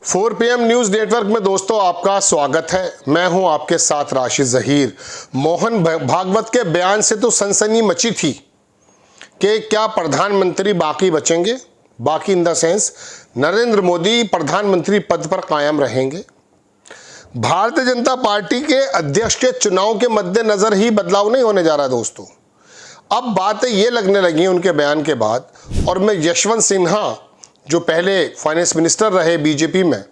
4 PM news network में दोस्तों आपका स्वागत है। मैं हूं आपके साथ राशिद जहीर। मोहन भागवत के बयान से तो सनसनी मची थी कि क्या प्रधानमंत्री बाकी बचेंगे, बाकी in the sense Narendra Modi प्रधानमंत्री पद पर कायम रहेंगे। भारतीय जनता पार्टी के अध्यक्ष के चुनाव के मद्देनजर ही बदलाव नहीं होने जा रहा दोस्तों। अब बातें ये लगने लगी उनके बयान के बाद, और मैं यशवंत सिन्हा जो पहले फाइनेंस मिनिस्टर रहे बीजेपी में,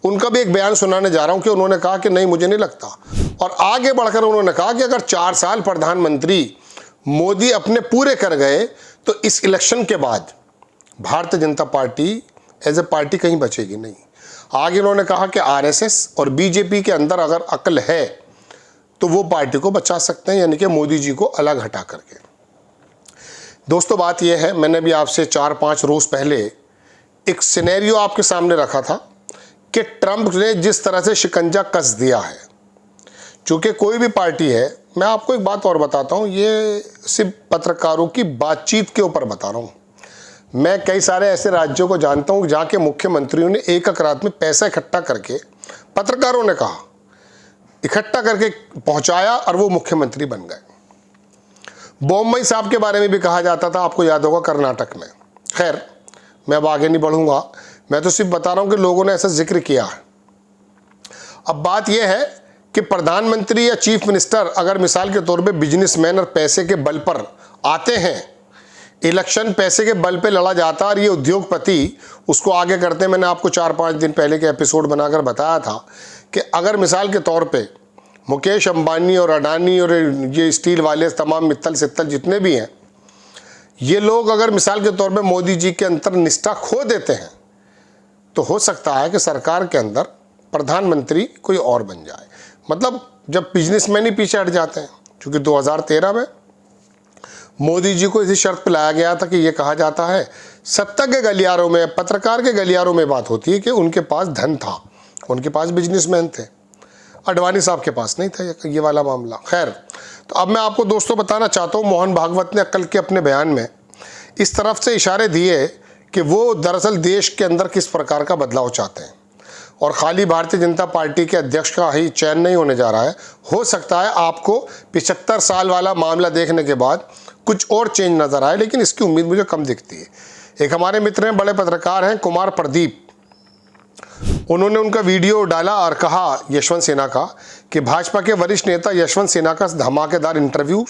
उनका भी एक बयान सुनाने जा रहा हूं कि उन्होंने कहा कि नहीं मुझे नहीं लगता। और आगे बढ़कर उन्होंने कहा कि अगर 4 साल प्रधानमंत्री मोदी अपने पूरे कर गए तो इस इलेक्शन के बाद Bharatiya Janata party as a party कहीं बचेगी नहीं। आगे उन्होंने कहा कि आरएसएस और बीजेपी के अंदर अगर अक्ल है तो वो पार्टी को बचा सकते हैं, यानी कि मोदी जी को अलग हटा करके। दोस्तों बात यह है, मैंने भी आपसे 4-5 रोज पहले एक सिनेरियो आपके सामने रखा था कि ट्रंप ने जिस तरह से शिकंजा कस दिया है। चूंकि कोई भी पार्टी है, मैं आपको एक बात और बताता हूं, ये सिर्फ पत्रकारों की बातचीत के ऊपर बता रहा हूं। मैं कई सारे ऐसे राज्यों को जानता हूं जहां के मुख्यमंत्रियों ने एक रात में पैसा इकट्ठा करके, पत्रकारों ने कहा, इकट्ठा करके पहुंचाया और वो मुख्यमंत्री बन गए। बोम्मई साहब के बारे में भी कहा जाता था, आपको याद होगा, कर्नाटक में। खैर मैं अब आगे नहीं बढ़ूंगा, मैं तो सिर्फ बता रहा हूं कि लोगों ने ऐसा जिक्र किया है। अब बात यह है कि प्रधानमंत्री या चीफ मिनिस्टर अगर मिसाल के तौर पे बिजनेसमैन और पैसे के बल पर आते हैं, इलेक्शन पैसे के बल पे लड़ा जाता और ये उद्योगपति उसको आगे करते हैं। मैंने आपको 4-5 दिन पहले के एपिसोड बनाकर बताया था कि अगर मिसाल के तौर पे मुकेश अंबानी और अडानी और ये स्टील वाले तमाम मित्तल सित्तल जितने भी हैं, ये लोग अगर मिसाल के तौर पे मोदी जी के अंतर निष्ठा खो देते हैं तो हो सकता है कि सरकार के अंदर प्रधानमंत्री कोई और बन जाए। मतलब जब बिजनेसमैन ही पीछे हट जाते हैं, क्योंकि 2013 में मोदी जी को इसी शर्त पर लाया गया था कि ये कहा जाता है सत्ता के गलियारों में, पत्रकार के गलियारों में बात होती है कि उनके पास धन था, उनके पास बिजनेसमैन थे। अडवाणी साहब के पास नहीं था ये वाला मामला। खैर, तो अब मैं आपको दोस्तों बताना चाहता हूँ, मोहन भागवत ने कल के अपने बयान में इस तरफ से इशारे दिए कि वो दरअसल देश के अंदर किस प्रकार का बदलाव चाहते हैं, और खाली भारतीय जनता पार्टी के अध्यक्ष का ही चयन नहीं होने जा रहा है। हो सकता है आपको 75 साल वाला मामला देखने के बाद कुछ और चेंज नजर आए, लेकिन इसकी उम्मीद मुझे कम दिखती है। एक हमारे मित्र हैं, बड़े पत्रकार हैं, कुमार प्रदीप, उन्होंने उनका वीडियो डाला और कहा यशवंत सिन्हा का कि भाजपा के वरिष्ठ नेता यशवंत सिन्हा का धमाकेदार इंटरव्यू,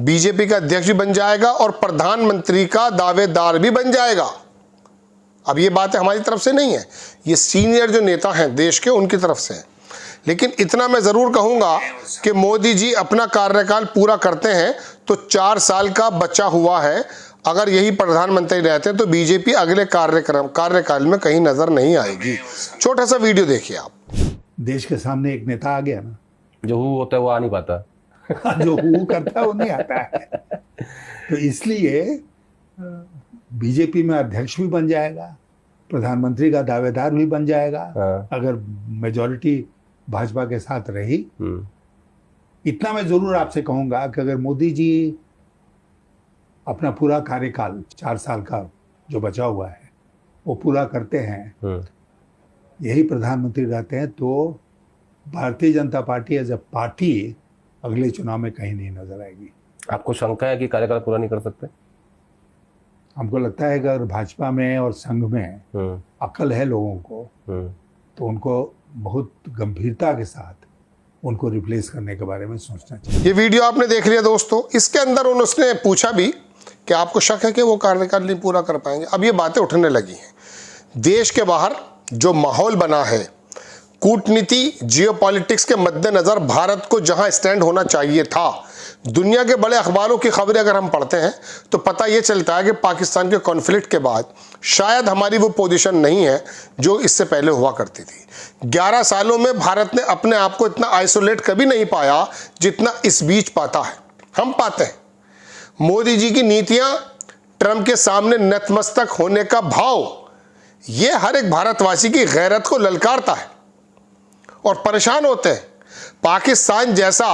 बीजेपी का अध्यक्ष भी बन जाएगा और प्रधानमंत्री का दावेदार भी बन जाएगा। अब ये बातें हमारी तरफ से नहीं है, ये सीनियर जो नेता हैं देश के उनकी तरफ से है। लेकिन इतना मैं जरूर कहूंगा कि मोदी जी अपना कार्यकाल पूरा करते हैं तो 4 साल का बचा हुआ है, अगर यही प्रधानमंत्री रहते हैं तो बीजेपी अगले कार्यकाल में कहीं नजर नहीं आएगी। छोटा सा वीडियो देखिए आप। देश के सामने एक नेता आ गया ना, जो हु होता है वो आ नहीं पाता। जो हु करता है वो नहीं आता है। तो इसलिए बीजेपी में अध्यक्ष भी बन जाएगा, प्रधानमंत्री का दावेदार भी बन जाएगा। अगर मेजॉरिटी भाजपा के साथ रही। इतना मैं जरूर आपसे कहूंगा कि अगर मोदी जी अपना पूरा कार्यकाल 4 साल का जो बचा हुआ है वो पूरा करते हैं, यही प्रधानमंत्री रहते हैं, तो Bharatiya Janata party as a party अगले चुनाव में कहीं नहीं नजर आएगी। आपको शंका है कि कार्यकाल पूरा नहीं कर सकते? हमको लगता है कि अगर भाजपा में और संघ में अक्ल है लोगों को, तो उनको बहुत गंभीरता के साथ उनको रिप्लेस करने के बारे में सोचना चाहिए। ये वीडियो आपने देख लिया दोस्तों। इसके अंदर उन्होंने पूछा भी कि आपको शक है कि वो कार्यकाल नहीं पूरा कर पाएंगे। अब ये बातें उठने लगी हैं। देश के बाहर जो माहौल बना है, कूटनीति, जियोपॉलिटिक्स के मद्देनजर भारत को जहां स्टैंड होना चाहिए था, दुनिया के बड़े अखबारों की खबरें अगर हम पढ़ते हैं तो पता ये चलता है कि पाकिस्तान के कॉन्फ्लिक्ट के बाद शायद हमारी वो पोजीशन नहीं है जो इससे पहले हुआ करती थी। 11 सालों में भारत ने अपने आप को इतना आइसोलेट कभी नहीं पाया जितना इस बीच पाता है। हम पाते हैं मोदी जी की नीतियां, ट्रंप के सामने नतमस्तक होने का भाव, ये हर एक भारतवासी की गैरत को ललकारता है और परेशान होते हैं। पाकिस्तान जैसा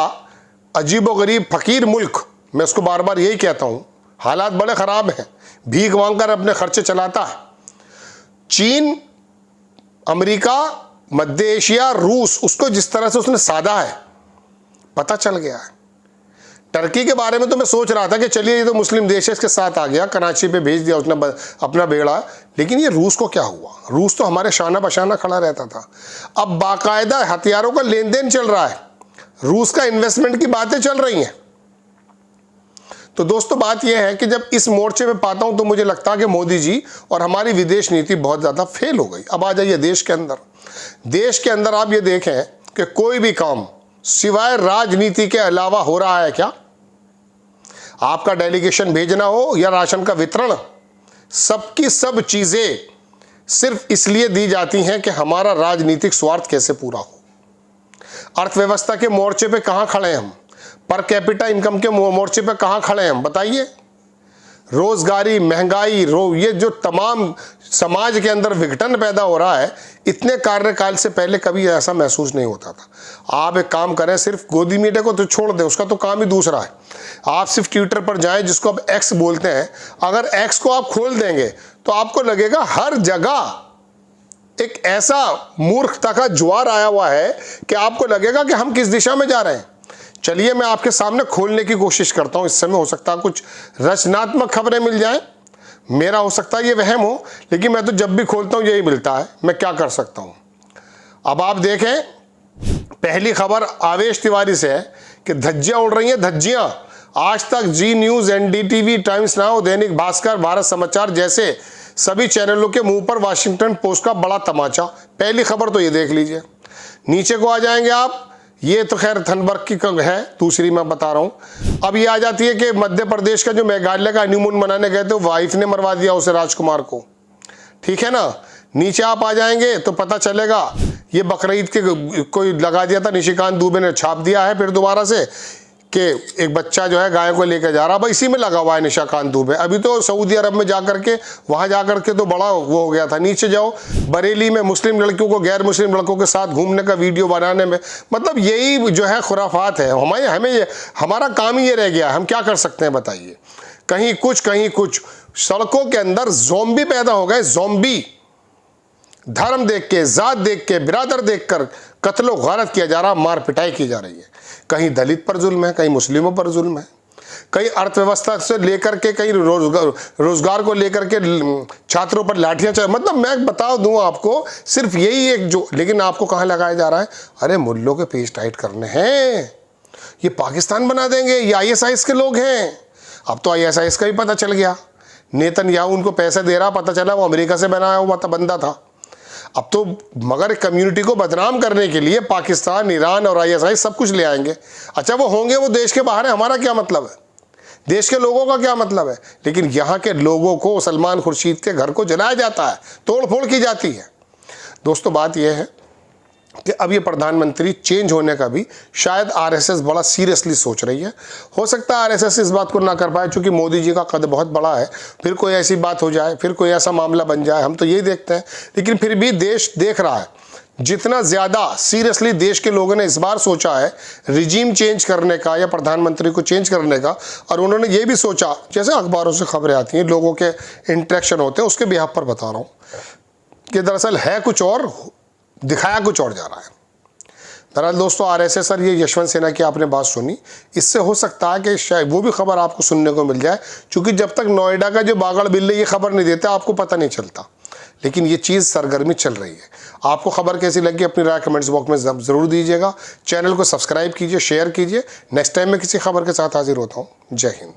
अजीबोगरीब फकीर मुल्क, मैं उसको बार बार यही कहता हूं, हालात बड़े खराब हैं, भीख मांगकर अपने खर्चे चलाता है। चीन अमेरिका, मध्य एशिया, रूस, उसको जिस तरह से उसने साधा है पता चल गया है। टर्की के बारे में तो मैं सोच रहा था कि चलिए ये तो मुस्लिम देश है, इसके साथ आ गया, कराची पे भेज दिया उसने अपना बेड़ा, लेकिन ये रूस को क्या हुआ? रूस तो हमारे शाना बशाना खड़ा रहता था। अब बाकायदा हथियारों का लेन देन चल रहा है, रूस का इन्वेस्टमेंट की बातें चल रही हैं। तो दोस्तों बात यह है कि जब इस मोर्चे पे पाता हूं तो मुझे लगता है कि मोदी जी और हमारी विदेश नीति बहुत ज़्यादा फेल हो गई। अब आ जाइए देश के अंदर। देश के अंदर आप ये देखें कि कोई भी काम सिवाय राजनीति के अलावा हो रहा है क्या? आपका डेलीगेशन भेजना हो या राशन का वितरण, सबकी सब चीज़ें सिर्फ इसलिए दी जाती हैं कि हमारा राजनीतिक स्वार्थ कैसे पूरा हो। अर्थव्यवस्था के मोर्चे पे कहाँ खड़े हैं हम? पर कैपिटा इनकम के मोर्चे पे कहाँ खड़े हैं हम? बताइए। रोजगारी, महंगाई, ये जो तमाम समाज के अंदर विघटन पैदा हो रहा है, इतने कार्यकाल से पहले कभी ऐसा महसूस नहीं होता था। आप एक काम करें, सिर्फ गोदी मीडिया को तो छोड़ दें, उसका तो काम ही दूसरा है। आप सिर्फ ट्विटर पर जाएं, जिसको अब एक्स बोलते हैं। अगर एक्स को आप खोल देंगे तो आपको लगेगा हर जगह एक ऐसा मूर्खता का ज्वार आया हुआ है कि आपको लगेगा कि हम किस दिशा में जा रहे हैं। चलिए मैं आपके सामने खोलने की कोशिश करता हूं। इस समय हो सकता है कुछ रचनात्मक खबरें मिल जाएं, मेरा हो सकता है ये वहम हो, लेकिन मैं तो जब भी खोलता हूं यही मिलता है, मैं क्या कर सकता हूं। अब आप देखें, पहली खबर आवेश तिवारी से है कि धज्जियां उड़ रही हैं, धज्जियां। आज तक, जी news, NDTV, times now, Dainik Bhaskar, Bharat समाचार जैसे सभी चैनलों के मुंह पर वाशिंगटन पोस्ट का बड़ा तमाचा। पहली खबर तो ये देख लीजिए। नीचे को आ जाएंगे आप, ये तो खैर थनबर्ग की है, दूसरी मैं बता रहा हूं। अब ये आ जाती है कि मध्य प्रदेश का जो मेघालय का हनीमून मनाने गए थे, वाइफ ने मरवा दिया उसे, राजकुमार को। ठीक है ना। नीचे आप आ जाएंगे तो पता चलेगा ये बकरीद के कोई लगा दिया था, निशिकांत दुबे ने छाप दिया है फिर दोबारा से कि एक बच्चा जो है गाय को लेकर जा रहा, भाई इसी में लगा हुआ है निशिकांत दुबे। अभी तो सऊदी अरब में जाकर के, वहां जाकर के तो बड़ा वो हो गया था। नीचे जाओ, बरेली में मुस्लिम लड़कियों को गैर मुस्लिम लड़कों के साथ घूमने का वीडियो बनाने में, मतलब यही जो है खुराफात है। हमारा काम ही ये रह गया, हम क्या कर सकते हैं बताइए। कहीं कुछ सड़कों के अंदर ज़ॉम्बी पैदा हो गए, ज़ॉम्बी। धर्म देख के, जात देख के, बिरादर देखकर कत्लो गारत किया जा रहा, मार पिटाई की जा रही है। कहीं दलित पर जुल्म है, कहीं मुस्लिमों पर जुल्म है, कहीं अर्थव्यवस्था से लेकर के, कहीं रोजगार को लेकर के छात्रों पर लाठियां चल। मतलब मैं बता दूं आपको, सिर्फ यही एक जो, लेकिन आपको कहां लगाया जा रहा है? अरे मुल्लों के पेज टाइट करने हैं, ये पाकिस्तान बना देंगे, ये ISIS के लोग हैं। अब तो ISIS का भी पता चल गया, नेतन्याहू उनको पैसे दे रहा, पता चला वो अमेरिका से बनाया हुआ था बंदा था। अब तो मगर कम्युनिटी को बदनाम करने के लिए पाकिस्तान, ईरान और ISIS सब कुछ ले आएंगे। अच्छा वो होंगे, वो देश के बाहर है, हमारा क्या मतलब है? देश के लोगों का क्या मतलब है? लेकिन यहाँ के लोगों को, सलमान खुर्शीद के घर को जलाया जाता है, तोड़ फोड़ की जाती है। दोस्तों बात यह है कि अब ये प्रधानमंत्री चेंज होने का भी शायद RSS बड़ा सीरियसली सोच रही है। हो सकता है RSS इस बात को ना कर पाए, क्योंकि मोदी जी का कद बहुत बड़ा है, फिर कोई ऐसी बात हो जाए, फिर कोई ऐसा मामला बन जाए, हम तो यही देखते हैं। लेकिन फिर भी देश देख रहा है। जितना ज़्यादा सीरियसली देश के लोगों ने इस बार सोचा है रिजीम चेंज करने का या प्रधानमंत्री को चेंज करने का, और उन्होंने ये भी सोचा, जैसे अखबारों से खबरें आती हैं, लोगों के इंटरेक्शन होते हैं, उसके बिहाफ पर बता रहा हूँ कि दरअसल है कुछ और, दिखाया कुछ और जा रहा है। दरअसल दोस्तों RSS सर, ये यशवंत सिन्हा की आपने बात सुनी, इससे हो सकता है कि शायद वो भी खबर आपको सुनने को मिल जाए, क्योंकि जब तक नोएडा का जो बागड़ बिल्ले ये खबर नहीं देता आपको पता नहीं चलता। लेकिन ये चीज़ सरगर्मी चल रही है। आपको खबर कैसी लगी अपनी राय कमेंट्स बॉक्स में ज़रूर दीजिएगा। चैनल को सब्सक्राइब कीजिए, शेयर कीजिए। नेक्स्ट टाइम मैं किसी खबर के साथ हाजिर होता हूँ। जय हिंद।